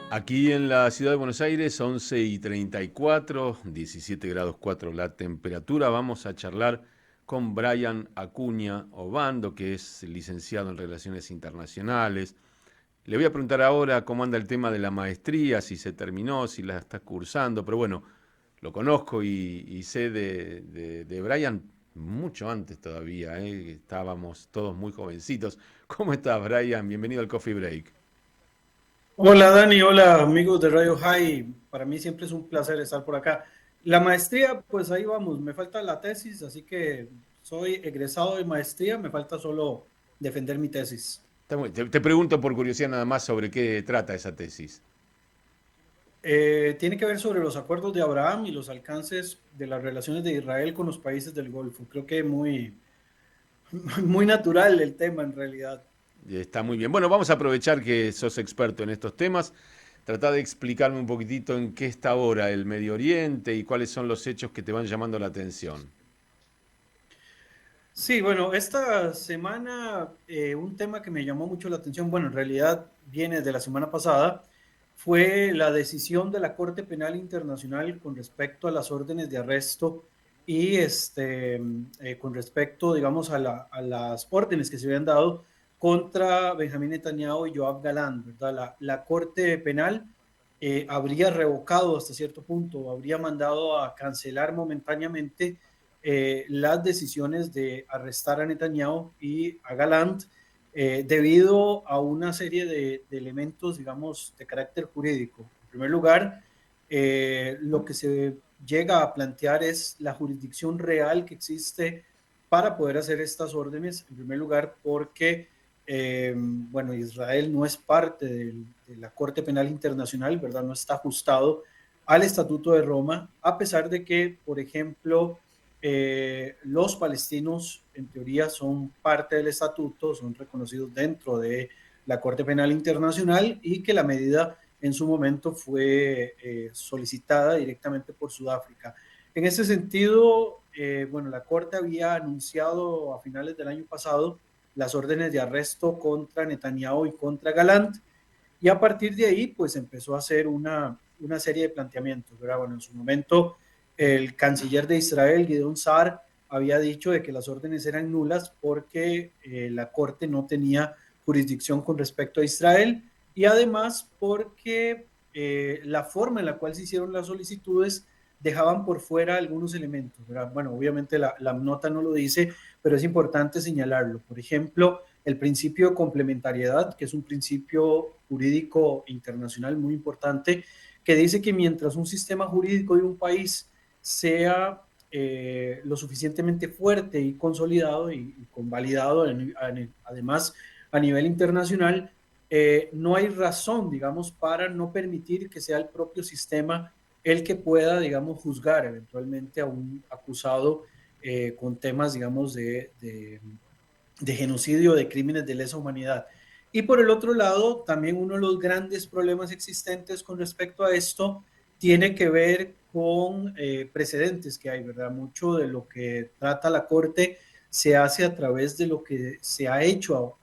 Aquí en la ciudad de Buenos Aires, 11:34, 17 grados 4 la temperatura. Vamos a charlar con Brian Acuña Obando, que es licenciado en Relaciones Internacionales. Le voy a preguntar ahora cómo anda el tema de la maestría, si se terminó, si la está cursando, pero bueno, lo conozco y sé de Brian mucho antes todavía, ¿eh? Estábamos todos muy jovencitos. ¿Cómo estás, Brian? Bienvenido al Coffee Break. Hola Dani, hola amigos de Radio High. Para mí siempre es un placer estar por acá. La maestría, pues ahí vamos, me falta la tesis, así que soy egresado de maestría, me falta solo defender mi tesis. Te pregunto por curiosidad nada más sobre qué trata esa tesis. Tiene que ver sobre los acuerdos de Abraham y los alcances de las relaciones de Israel con los países del Golfo. Creo que muy natural el tema en realidad. Está muy bien. Bueno, vamos a aprovechar que sos experto en estos temas. Trata de explicarme un poquitito en qué está ahora el Medio Oriente y cuáles son los hechos que te van llamando la atención. Sí, bueno, esta semana un tema que me llamó mucho la atención, bueno, en realidad viene de la semana pasada, fue la decisión de la Corte Penal Internacional con respecto a las órdenes de arresto y con respecto, digamos, a las órdenes que se habían dado contra Benjamín Netanyahu y Yoav Galán, ¿verdad? La Corte Penal habría revocado hasta cierto punto, habría mandado a cancelar momentáneamente las decisiones de arrestar a Netanyahu y a Gallant debido a una serie de elementos, digamos, de carácter jurídico. En primer lugar, lo que se llega a plantear es la jurisdicción real que existe para poder hacer estas órdenes. En primer lugar, porque, bueno, Israel no es parte de la Corte Penal Internacional, ¿verdad? No está ajustado al Estatuto de Roma, a pesar de que, por ejemplo, los palestinos en teoría son parte del estatuto, son reconocidos dentro de la Corte Penal Internacional y que la medida en su momento fue solicitada directamente por Sudáfrica. En ese sentido, bueno, la Corte había anunciado a finales del año pasado las órdenes de arresto contra Netanyahu y contra Galant, y a partir de ahí, pues empezó a hacer una serie de planteamientos, ¿verdad? Bueno, en su momento, el canciller de Israel, Gideon Saar, había dicho de que las órdenes eran nulas porque la Corte no tenía jurisdicción con respecto a Israel y además porque la forma en la cual se hicieron las solicitudes dejaban por fuera algunos elementos, ¿verdad? Bueno, obviamente la nota no lo dice, pero es importante señalarlo. Por ejemplo, el principio de complementariedad, que es un principio jurídico internacional muy importante, que dice que mientras un sistema jurídico de un país sea lo suficientemente fuerte y consolidado y convalidado, además a nivel internacional, no hay razón, digamos, para no permitir que sea el propio sistema el que pueda, digamos, juzgar eventualmente a un acusado con temas, digamos, de genocidio, de crímenes de lesa humanidad. Y por el otro lado, también uno de los grandes problemas existentes con respecto a esto tiene que ver con precedentes que hay, ¿verdad? Mucho de lo que trata la Corte se hace a través de lo que se ha hecho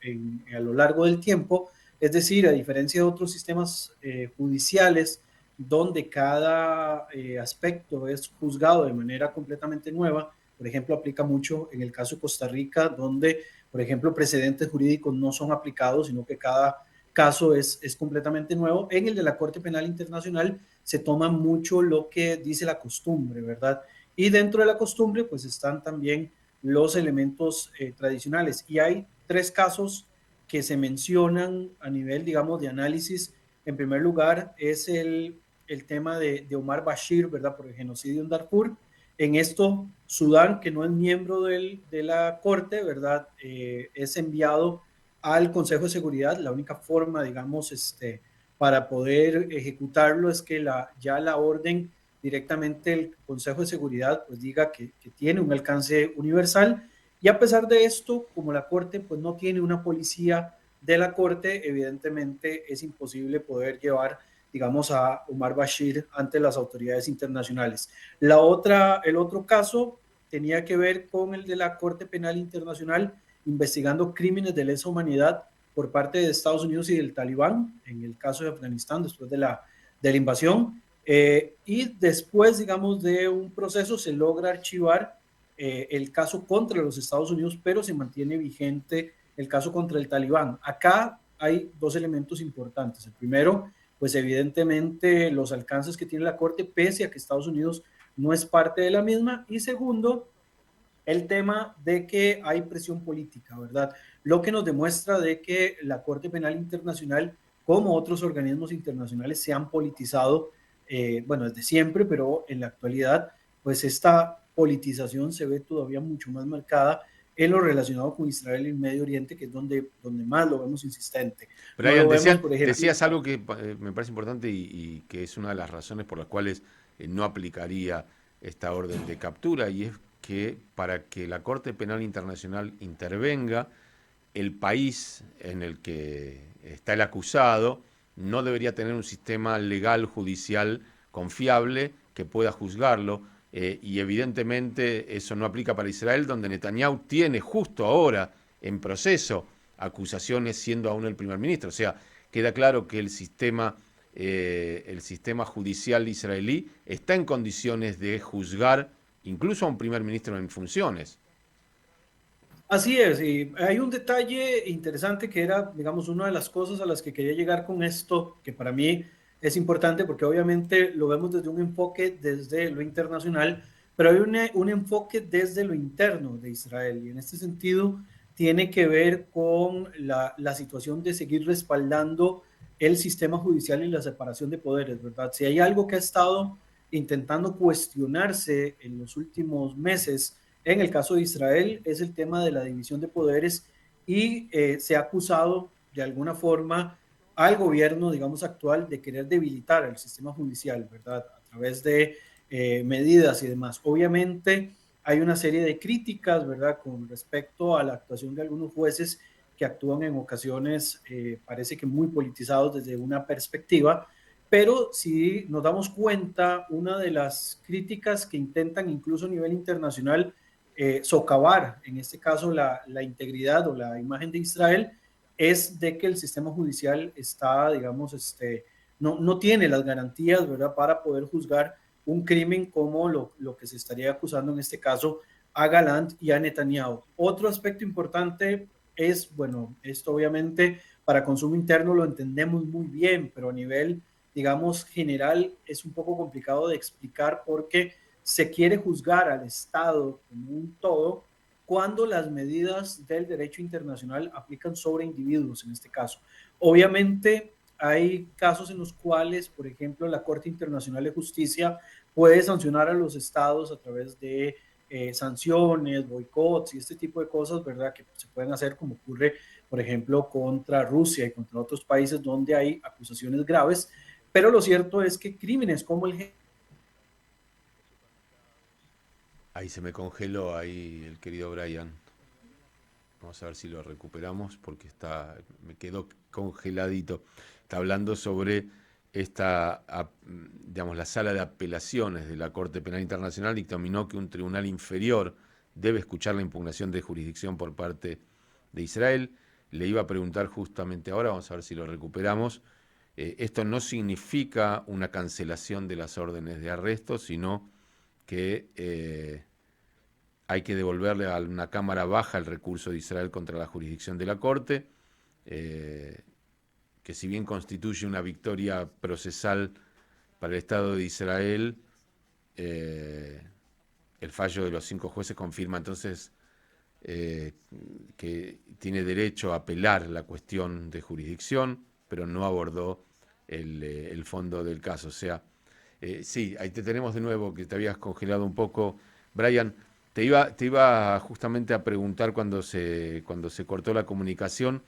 a lo largo del tiempo, es decir, a diferencia de otros sistemas judiciales, donde cada aspecto es juzgado de manera completamente nueva. Por ejemplo, aplica mucho en el caso de Costa Rica, donde por ejemplo, precedentes jurídicos no son aplicados, sino que cada caso es completamente nuevo. En el de la Corte Penal Internacional se toma mucho lo que dice la costumbre, ¿verdad? Y dentro de la costumbre, pues están también los elementos tradicionales. Y hay tres casos que se mencionan a nivel, digamos, de análisis. En primer lugar, es el tema de Omar Bashir, ¿verdad? Por el genocidio en Darfur. En esto, Sudán, que no es miembro de la Corte, ¿verdad? Es enviado al Consejo de Seguridad. La única forma, digamos, para poder ejecutarlo es que ya la orden directamente el Consejo de Seguridad pues diga que tiene un alcance universal. Y a pesar de esto, como la Corte pues no tiene una policía de la Corte, evidentemente es imposible poder llevar, digamos, a Omar Bashir ante las autoridades internacionales. El otro caso tenía que ver con el de la Corte Penal Internacional investigando crímenes de lesa humanidad por parte de Estados Unidos y del Talibán, en el caso de Afganistán, después de la invasión, y después, digamos, de un proceso se logra archivar el caso contra los Estados Unidos, pero se mantiene vigente el caso contra el Talibán. Acá hay dos elementos importantes. El primero, pues evidentemente los alcances que tiene la Corte, pese a que Estados Unidos no es parte de la misma. Y segundo, el tema de que hay presión política, ¿verdad? Lo que nos demuestra de que la Corte Penal Internacional, como otros organismos internacionales, se han politizado, bueno, desde siempre, pero en la actualidad, pues esta politización se ve todavía mucho más marcada en lo relacionado con Israel y el Medio Oriente, que es donde más lo vemos insistente. No Brian, lo vemos, por ejemplo. decías algo que me parece importante y que es una de las razones por las cuales no aplicaría esta orden de captura, y es que para que la Corte Penal Internacional intervenga, el país en el que está el acusado no debería tener un sistema legal judicial confiable que pueda juzgarlo, y evidentemente eso no aplica para Israel, donde Netanyahu tiene justo ahora en proceso acusaciones siendo aún el primer ministro. O sea, queda claro que el sistema judicial israelí está en condiciones de juzgar incluso a un primer ministro en funciones. Así es, y hay un detalle interesante que era, digamos, una de las cosas a las que quería llegar con esto, que para mí es importante porque obviamente lo vemos desde un enfoque desde lo internacional, pero hay un enfoque desde lo interno de Israel, y en este sentido tiene que ver con la situación de seguir respaldando el sistema judicial y la separación de poderes, ¿verdad? Si hay algo que ha estado intentando cuestionarse en los últimos meses, en el caso de Israel es el tema de la división de poderes, y se ha acusado de alguna forma al gobierno, digamos, actual de querer debilitar el sistema judicial, ¿verdad? A través de medidas y demás. Obviamente hay una serie de críticas, ¿verdad? Con respecto a la actuación de algunos jueces que actúan en ocasiones, parece que muy politizados desde una perspectiva, pero si nos damos cuenta, una de las críticas que intentan incluso a nivel internacional socavar, en este caso, la integridad o la imagen de Israel, es de que el sistema judicial está, digamos, no tiene las garantías, ¿verdad?, para poder juzgar un crimen como lo que se estaría acusando en este caso a Gallant y a Netanyahu. Otro aspecto importante es, bueno, esto obviamente para consumo interno lo entendemos muy bien, pero a nivel, digamos, general es un poco complicado de explicar porque se quiere juzgar al Estado como un todo cuando las medidas del derecho internacional aplican sobre individuos en este caso. Obviamente hay casos en los cuales, por ejemplo, la Corte Internacional de Justicia puede sancionar a los estados a través de sanciones, boicots y este tipo de cosas, ¿verdad? Que se pueden hacer como ocurre, por ejemplo, contra Rusia y contra otros países donde hay acusaciones graves, pero lo cierto es que crímenes como el Ahí se me congeló ahí el querido Brian. Vamos a ver si lo recuperamos porque me quedó congeladito. Está hablando sobre digamos, la sala de apelaciones de la Corte Penal Internacional dictaminó que un tribunal inferior debe escuchar la impugnación de jurisdicción por parte de Israel. Le iba a preguntar justamente ahora, vamos a ver si lo recuperamos. Esto no significa una cancelación de las órdenes de arresto, sino que hay que devolverle a una cámara baja el recurso de Israel contra la jurisdicción de la Corte, que si bien constituye una victoria procesal para el Estado de Israel, el fallo de los 5 jueces confirma entonces que tiene derecho a apelar la cuestión de jurisdicción, pero no abordó el fondo del caso. O sea, sí, ahí te tenemos de nuevo, que te habías congelado un poco, Brian. Te iba justamente a preguntar cuando se cortó la comunicación.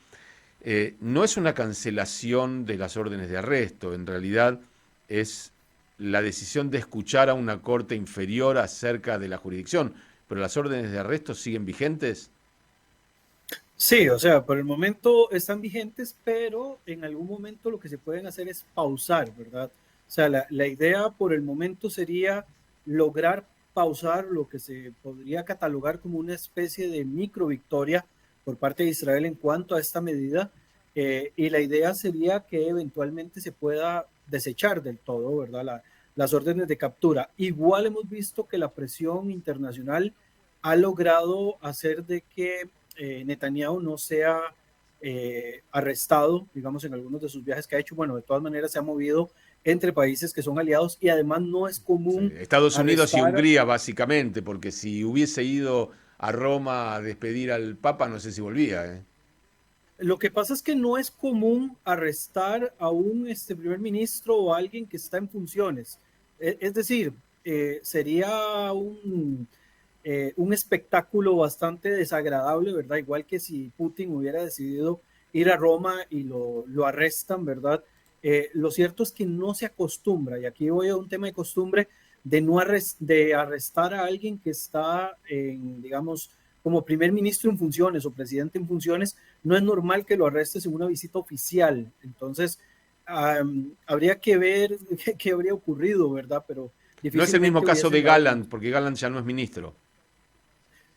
No es una cancelación de las órdenes de arresto, en realidad es la decisión de escuchar a una corte inferior acerca de la jurisdicción, pero las órdenes de arresto siguen vigentes. Sí, o sea, por el momento están vigentes, pero en algún momento lo que se pueden hacer es pausar, ¿verdad? O sea, la idea por el momento sería lograr pausar lo que se podría catalogar como una especie de micro victoria por parte de Israel en cuanto a esta medida, y la idea sería que eventualmente se pueda desechar del todo, ¿verdad? Las órdenes de captura. Igual hemos visto que la presión internacional ha logrado hacer de que Netanyahu no sea arrestado, digamos, en algunos de sus viajes que ha hecho. Bueno, de todas maneras se ha movido entre países que son aliados y además no es Sí, común Estados Unidos y arrestar. Hungría, básicamente, porque si hubiese ido a Roma a despedir al Papa, no sé si volvía, ¿eh? Lo que pasa es que no es común arrestar a un primer ministro o a alguien que está en funciones. Es decir, sería un espectáculo bastante desagradable, ¿verdad? Igual que si Putin hubiera decidido ir a Roma y lo arrestan, ¿verdad? Lo cierto es que no se acostumbra, y aquí voy a un tema de costumbre, de arrestar a alguien que está, digamos, como primer ministro en funciones o presidente en funciones. No es normal que lo arrestes en una visita oficial. Entonces, habría que ver qué habría ocurrido, ¿verdad? Pero No es el mismo difícilmente caso hubiesen de dado tanto. Galland, porque Galland ya no es ministro.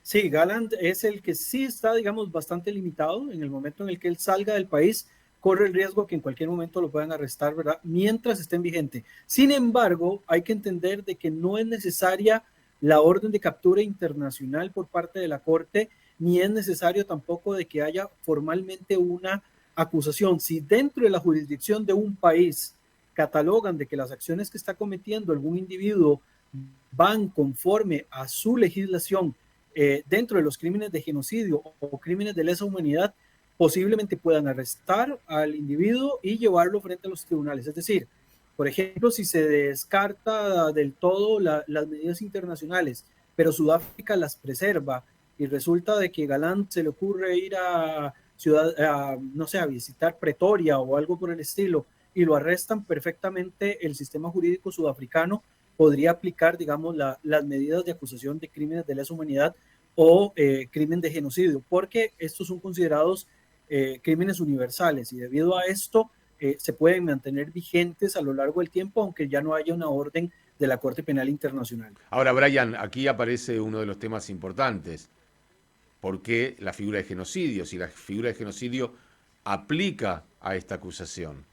Sí, Galland es el que sí está, digamos, bastante limitado. En el momento en el que él salga del país, corre el riesgo que en cualquier momento lo puedan arrestar, ¿verdad? Mientras esté en vigente. Sin embargo, hay que entender de que no es necesaria la orden de captura internacional por parte de la Corte, ni es necesario tampoco de que haya formalmente una acusación. Si dentro de la jurisdicción de un país catalogan de que las acciones que está cometiendo algún individuo van conforme a su legislación dentro de los crímenes de genocidio o crímenes de lesa humanidad, posiblemente puedan arrestar al individuo y llevarlo frente a los tribunales. Es decir, por ejemplo, si se descarta del todo las medidas internacionales, pero Sudáfrica las preserva y resulta de que Galán se le ocurre ir no sé, a visitar Pretoria o algo por el estilo y lo arrestan, perfectamente el sistema jurídico sudafricano podría aplicar, digamos, las medidas de acusación de crímenes de lesa humanidad o crimen de genocidio, porque estos son considerados crímenes universales y debido a esto se pueden mantener vigentes a lo largo del tiempo, aunque ya no haya una orden de la Corte Penal Internacional. Ahora, Brian, aquí aparece uno de los temas importantes. ¿Por qué la figura de genocidio? Si la figura de genocidio aplica a esta acusación.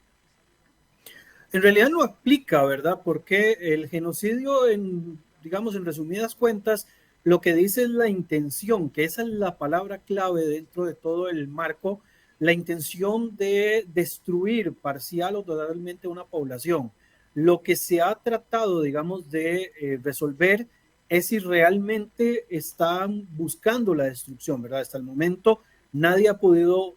En realidad no aplica, ¿verdad? Porque el genocidio, digamos, en resumidas cuentas, lo que dice es la intención, que esa es la palabra clave dentro de todo el marco, la intención de destruir parcial o totalmente una población. Lo que se ha tratado, digamos, de resolver es si realmente están buscando la destrucción, ¿verdad? Hasta el momento nadie ha podido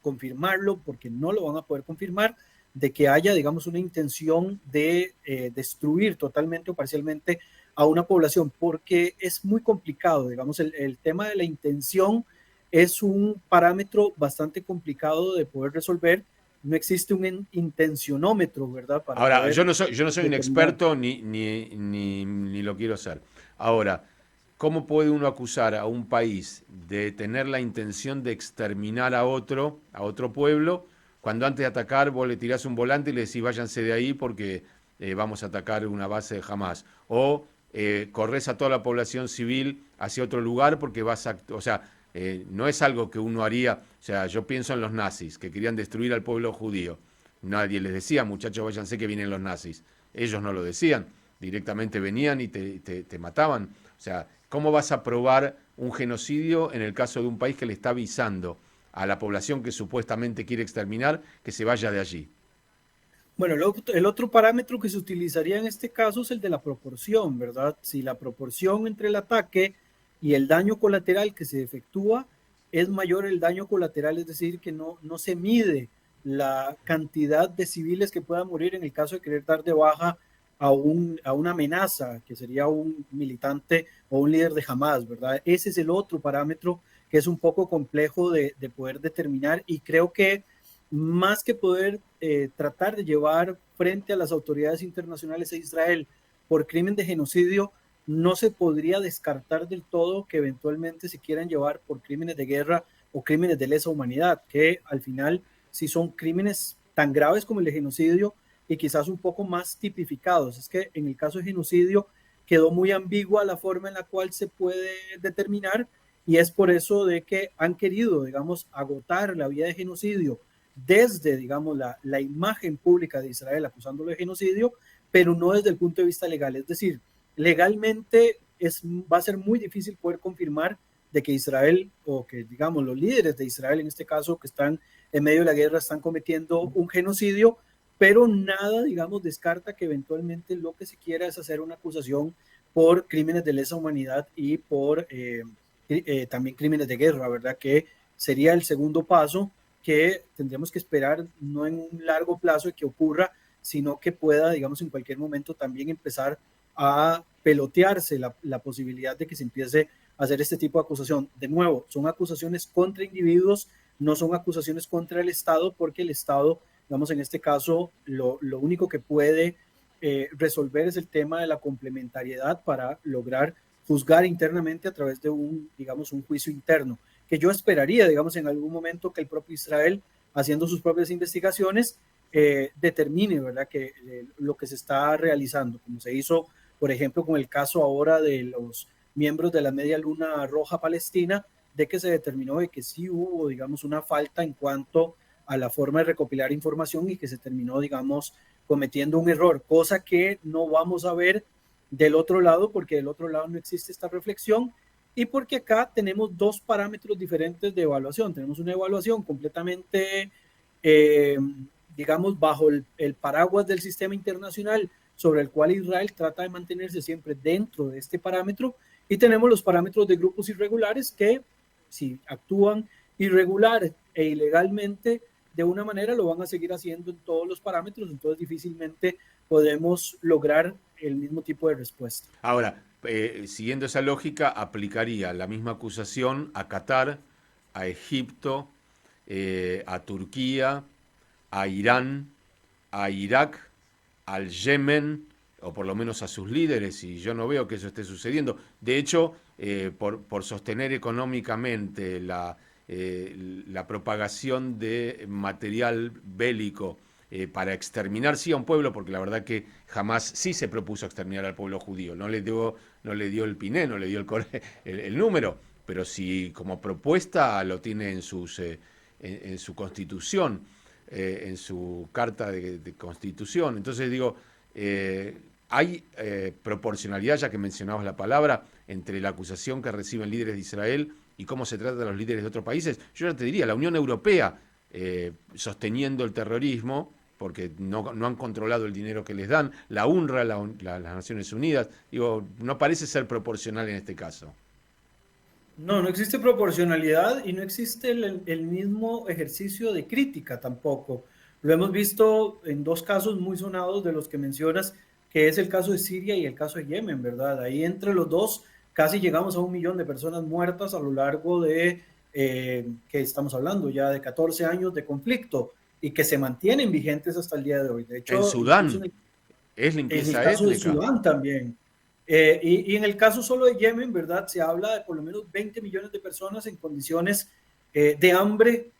confirmarlo porque no lo van a poder confirmar, de que haya, digamos, una intención de destruir totalmente o parcialmente a una población, porque es muy complicado, digamos, el tema de la intención es un parámetro bastante complicado de poder resolver. No existe un intencionómetro, ¿verdad? Para Ahora, poder yo no soy un determinar. experto ni lo quiero ser. Ahora, ¿cómo puede uno acusar a un país de tener la intención de exterminar a otro pueblo, cuando antes de atacar vos le tirás un volante y le decís váyanse de ahí porque vamos a atacar una base de Hamas? O corres a toda la población civil hacia otro lugar porque vas a... O sea, no es algo que uno haría... O sea, yo pienso en los nazis, que querían destruir al pueblo judío. Nadie les decía, muchachos, váyanse que vienen los nazis. Ellos no lo decían, directamente venían y te mataban. O sea, ¿cómo vas a probar un genocidio en el caso de un país que le está avisando a la población que supuestamente quiere exterminar que se vaya de allí? Bueno, el otro parámetro que se utilizaría en este caso es el de la proporción, ¿verdad? Si la proporción entre el ataque y el daño colateral que se efectúa es mayor el daño colateral, es decir, que no se mide la cantidad de civiles que puedan morir en el caso de querer dar de baja a una amenaza, que sería un militante o un líder de Hamas, ¿verdad? Ese es el otro parámetro que es un poco complejo de poder determinar y creo que más que poder tratar de llevar frente a las autoridades internacionales a Israel por crimen de genocidio, no se podría descartar del todo que eventualmente se quieran llevar por crímenes de guerra o crímenes de lesa humanidad, que al final sí son crímenes tan graves como el de genocidio y quizás un poco más tipificados. Es que en el caso de genocidio quedó muy ambigua la forma en la cual se puede determinar y es por eso de que han querido, digamos, agotar la vía de genocidio desde, digamos, la imagen pública de Israel acusándolo de genocidio, pero no desde el punto de vista legal. Es decir, legalmente va a ser muy difícil poder confirmar de que Israel, o que digamos los líderes de Israel en este caso que están en medio de la guerra están cometiendo un genocidio, pero nada, digamos, descarta que eventualmente lo que se quiera es hacer una acusación por crímenes de lesa humanidad y por también crímenes de guerra, ¿verdad? Que sería el segundo paso que tendríamos que esperar no en un largo plazo de que ocurra, sino que pueda, digamos, en cualquier momento también empezar a pelotearse la posibilidad de que se empiece a hacer este tipo de acusación. De nuevo, son acusaciones contra individuos, no son acusaciones contra el Estado, porque el Estado, digamos, en este caso, lo único que puede resolver es el tema de la complementariedad para lograr juzgar internamente a través de un, digamos, un juicio interno, que yo esperaría, digamos, en algún momento que el propio Israel, haciendo sus propias investigaciones, determine, ¿verdad?, que lo que se está realizando, como se hizo, por ejemplo, con el caso ahora de los miembros de la Media Luna Roja Palestina, de que se determinó de que sí hubo, digamos, una falta en cuanto a la forma de recopilar información y que se terminó, digamos, cometiendo un error, cosa que no vamos a ver del otro lado, porque del otro lado no existe esta reflexión y porque acá tenemos dos parámetros diferentes de evaluación. Tenemos una evaluación completamente, eh, digamos, bajo el paraguas del sistema internacional sobre el cual Israel trata de mantenerse siempre dentro de este parámetro, y tenemos los parámetros de grupos irregulares que, si actúan irregular e ilegalmente de una manera, lo van a seguir haciendo en todos los parámetros, entonces difícilmente podemos lograr el mismo tipo de respuesta. Ahora, siguiendo esa lógica, aplicaría la misma acusación a Qatar, a Egipto, a Turquía, a Irán, a Irak, al Yemen, o por lo menos a sus líderes, y yo no veo que eso esté sucediendo. De hecho, por sostener económicamente la propagación de material bélico para exterminar sí a un pueblo, porque la verdad que jamás sí se propuso exterminar al pueblo judío, no le dio el piné, no le dio el número, pero sí como propuesta lo tiene en su constitución, en su carta de constitución. Entonces digo, hay proporcionalidad, ya que mencionabas la palabra, entre la acusación que reciben líderes de Israel y cómo se trata a los líderes de otros países. Yo ya te diría, la Unión Europea sosteniendo el terrorismo, porque no han controlado el dinero que les dan, la UNRWA, las Naciones Unidas, digo, no parece ser proporcional en este caso. No, no existe proporcionalidad y no existe el mismo ejercicio de crítica tampoco. Lo hemos visto en dos casos muy sonados de los que mencionas, que es el caso de Siria y el caso de Yemen, ¿verdad? Ahí entre los dos casi llegamos a 1 millón de personas muertas a lo largo de, que estamos hablando ya de 14 años de conflicto y que se mantienen vigentes hasta el día de hoy. De En hecho, incluso Sudán es en el limpieza caso de étnica. Sudán también. Y en el caso solo de Yemen, ¿verdad? Se habla de por lo menos 20 millones de personas en condiciones de hambre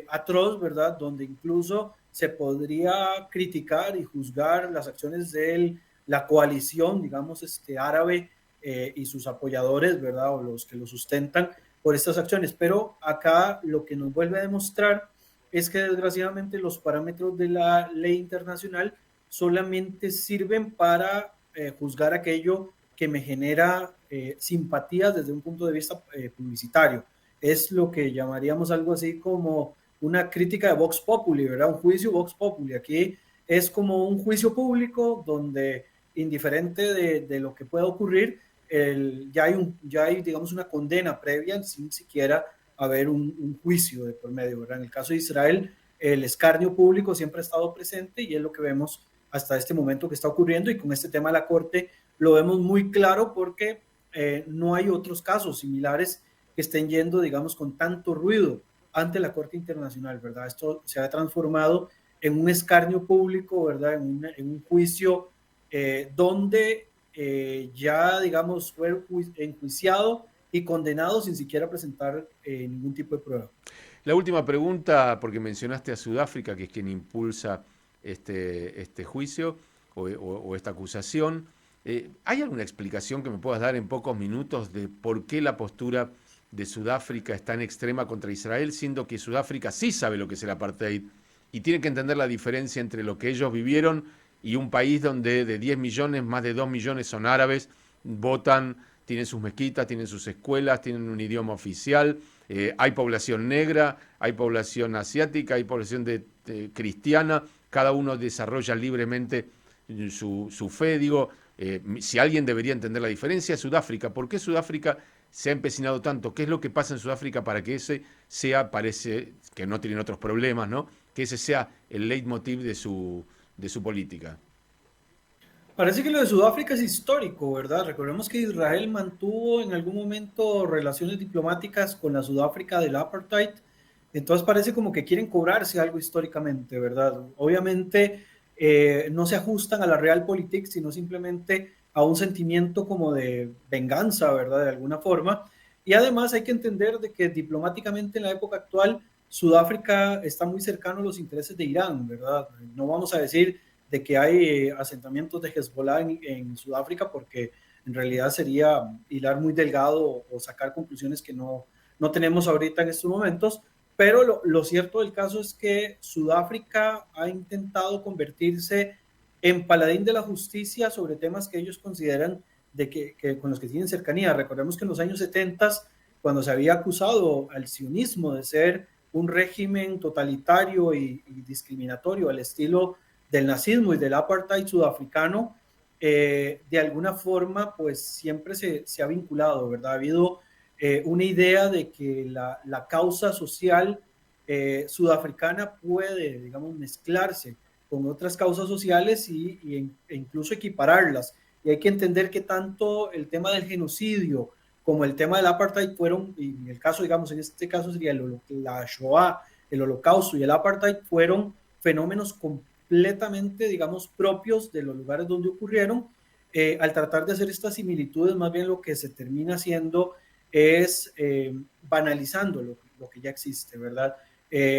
atroz, ¿verdad? Donde incluso se podría criticar y juzgar las acciones de la coalición, digamos, árabe y sus apoyadores, ¿verdad? O los que lo sustentan por estas acciones. Pero acá lo que nos vuelve a demostrar es que desgraciadamente los parámetros de la ley internacional solamente sirven para juzgar aquello que me genera simpatías desde un punto de vista publicitario. Es lo que llamaríamos algo así como una crítica de Vox Populi, ¿verdad? Un juicio Vox Populi. Aquí es como un juicio público donde, indiferente de lo que pueda ocurrir, ya hay, digamos, una condena previa sin siquiera haber un juicio de por medio, ¿verdad? En el caso de Israel, el escarnio público siempre ha estado presente y es lo que vemos hasta este momento que está ocurriendo, y con este tema de la Corte lo vemos muy claro porque no hay otros casos similares que estén yendo, digamos, con tanto ruido ante la Corte Internacional, ¿verdad? Esto se ha transformado en un escarnio público, ¿verdad? En un juicio donde ya, digamos, fue enjuiciado y condenado sin siquiera presentar ningún tipo de prueba. La última pregunta, porque mencionaste a Sudáfrica, que es quien impulsa este juicio o esta acusación. ¿Hay alguna explicación que me puedas dar en pocos minutos de por qué la postura de Sudáfrica es tan extrema contra Israel, siendo que Sudáfrica sí sabe lo que es el apartheid y tiene que entender la diferencia entre lo que ellos vivieron y un país donde de 10 millones, más de 2 millones son árabes, votan, tienen sus mezquitas, tienen sus escuelas, tienen un idioma oficial, hay población negra, hay población asiática, hay población cristiana, cada uno desarrolla libremente su fe, digo, si alguien debería entender la diferencia es Sudáfrica. ¿Por qué Sudáfrica se ha empecinado tanto? ¿Qué es lo que pasa en Sudáfrica para que ese sea, parece que no tienen otros problemas, ¿no? Que ese sea el leitmotiv de su política? Parece que lo de Sudáfrica es histórico, ¿verdad? Recordemos que Israel mantuvo en algún momento relaciones diplomáticas con la Sudáfrica del apartheid, entonces parece como que quieren cobrarse algo históricamente, ¿verdad? Obviamente no se ajustan a la realpolitik, sino simplemente a un sentimiento como de venganza, ¿verdad? De alguna forma. Y además hay que entender de que diplomáticamente en la época actual Sudáfrica está muy cercano a los intereses de Irán, ¿verdad? No vamos a decir de que hay asentamientos de Hezbollah en Sudáfrica, porque en realidad sería hilar muy delgado o sacar conclusiones que no tenemos ahorita en estos momentos, pero lo cierto del caso es que Sudáfrica ha intentado convertirse en paladín de la justicia sobre temas que ellos consideran que con los que tienen cercanía. Recordemos que en los años 70, cuando se había acusado al sionismo de ser un régimen totalitario y discriminatorio al estilo del nazismo y del apartheid sudafricano, de alguna forma, pues siempre se ha vinculado, ¿verdad? Ha habido una idea de que la causa social sudafricana puede, digamos, mezclarse con otras causas sociales e incluso equipararlas. Y hay que entender que tanto el tema del genocidio como el tema del apartheid fueron, y en el caso, digamos, en este caso sería la Shoah, el holocausto y el apartheid fueron fenómenos completamente, digamos, propios de los lugares donde ocurrieron. Al tratar de hacer estas similitudes, más bien lo que se termina haciendo es banalizando lo que ya existe, ¿verdad?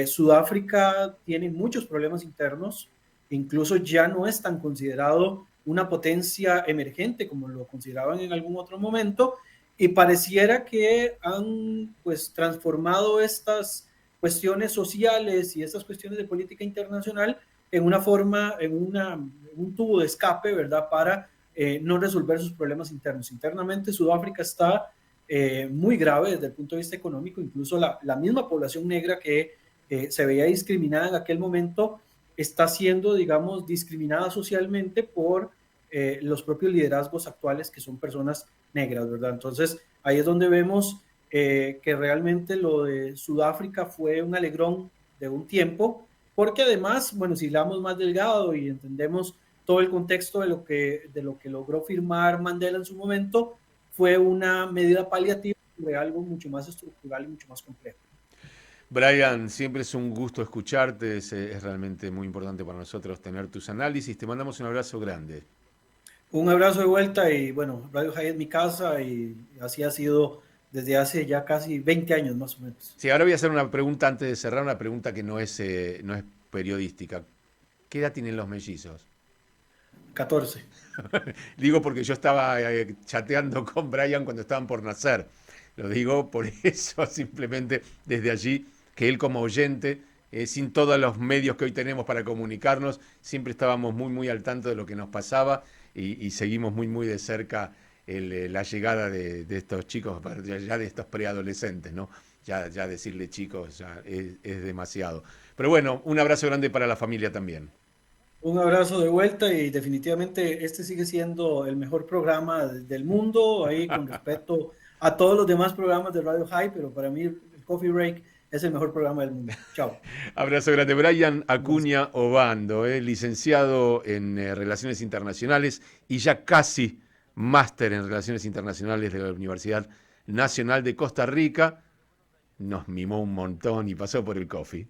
Sudáfrica tiene muchos problemas internos, incluso ya no es tan considerado una potencia emergente como lo consideraban en algún otro momento, y pareciera que han pues transformado estas cuestiones sociales y estas cuestiones de política internacional en una forma, un tubo de escape, ¿verdad? Para no resolver sus problemas internos. Internamente Sudáfrica está muy grave desde el punto de vista económico, incluso la misma población negra que se veía discriminada en aquel momento está siendo, digamos, discriminada socialmente por los propios liderazgos actuales que son personas negras, ¿verdad? Entonces ahí es donde vemos que realmente lo de Sudáfrica fue un alegrón de un tiempo, porque además, bueno, si hablamos más delgado y entendemos todo el contexto de lo que logró firmar Mandela en su momento, fue una medida paliativa de algo mucho más estructural y mucho más complejo. Brian, siempre es un gusto escucharte, es realmente muy importante para nosotros tener tus análisis. Te mandamos un abrazo grande. Un abrazo de vuelta y bueno, Radio High es mi casa y así ha sido desde hace ya casi 20 años más o menos. Sí, ahora voy a hacer una pregunta antes de cerrar, una pregunta que no es periodística. ¿Qué edad tienen los mellizos? 14. Digo porque yo estaba chateando con Brian cuando estaban por nacer. Lo digo por eso, simplemente desde allí, que él como oyente, sin todos los medios que hoy tenemos para comunicarnos, siempre estábamos muy al tanto de lo que nos pasaba y seguimos muy de cerca la llegada de estos chicos, ya de estos preadolescentes, ¿no? Ya decirle chicos ya es demasiado. Pero bueno, un abrazo grande para la familia también. Un abrazo de vuelta y definitivamente este sigue siendo el mejor programa del mundo, ahí con respecto a todos los demás programas de Radio High, pero para mí el Coffee Break es el mejor programa del mundo. Chao. Abrazo grande. Brian Acuña Obando, licenciado en Relaciones Internacionales y ya casi máster en Relaciones Internacionales de la Universidad Nacional de Costa Rica. Nos mimó un montón y pasó por el coffee.